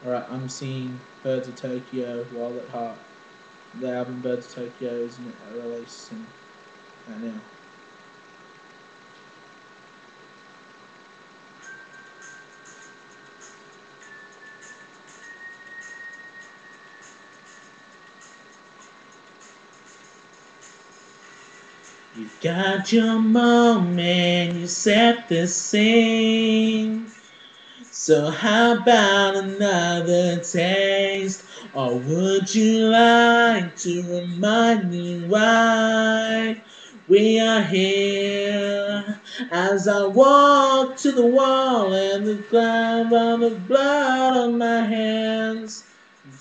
Alright, I'm seeing Birds of Tokyo, Wild at Heart. The album Birds of Tokyo is releasing right now. You got your moment, you set the scene. So how about another taste? Or would you like to remind me why we are here? As I walk to the wall and the cloud on the blood on my hands.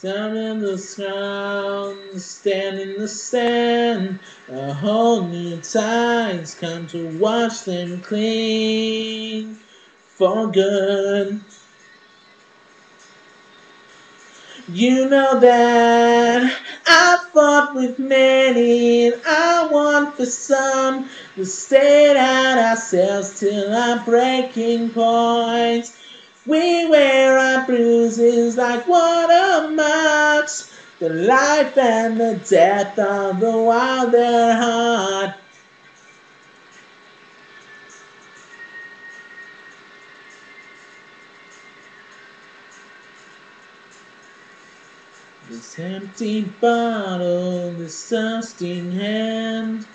Down in the ground, stand in the sand. A whole new tides come to wash them clean for good. You know that I fought with many, and I won for some. We stayed at ourselves till our breaking point. We wear our bruises like watermarks. The life and the death of the wild at heart. This empty bottle, this thirsting hand,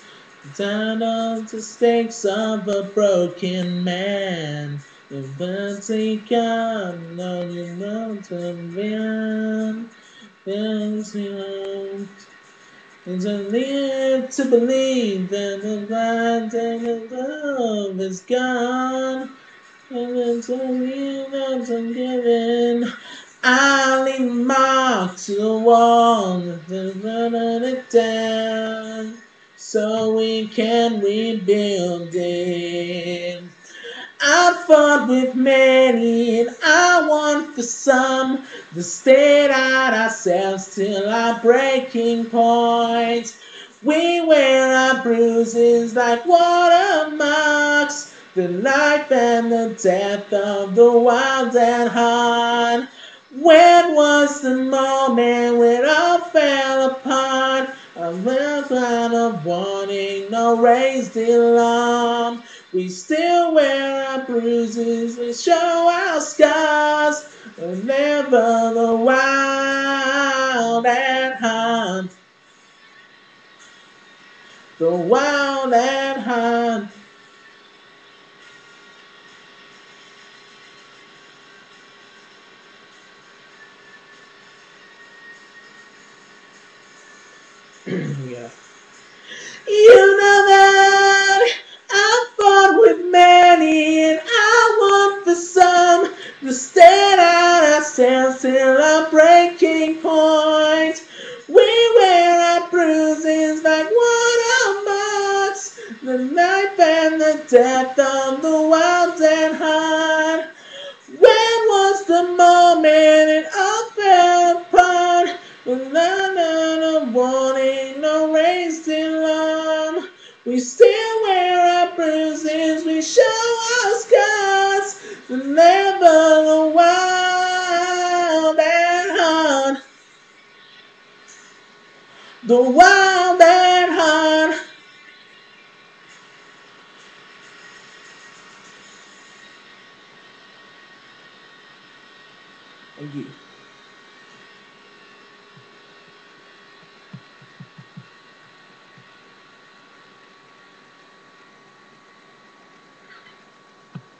down on the stakes of a broken man. The birds they come on your mountain beyond. There's no it's a need to believe that the blind and the love is gone. And it's only that I'm giving. I leave mark to the wall and run it down so we can rebuild it. I fought with many and I won for some. The stayed at ourselves till our breaking point. We wear our bruises like watermarks. The life and the death of the wild at heart. When was the moment when all fell apart? A without a warning, no raised alarm. We still wear our bruises, we show our scars. But never the wild at heart. The wild at heart. Yeah. You know that I fought with many and I won for some. We stand out ourselves till our breaking point. We wear our bruises like watermarks. The life and the death of the wild and heart. When was the moment it all fell apart? With no warning, no raised alarm. We still wear our bruises, we show our scars. But never the wild at heart. The wild at heart. Thank you.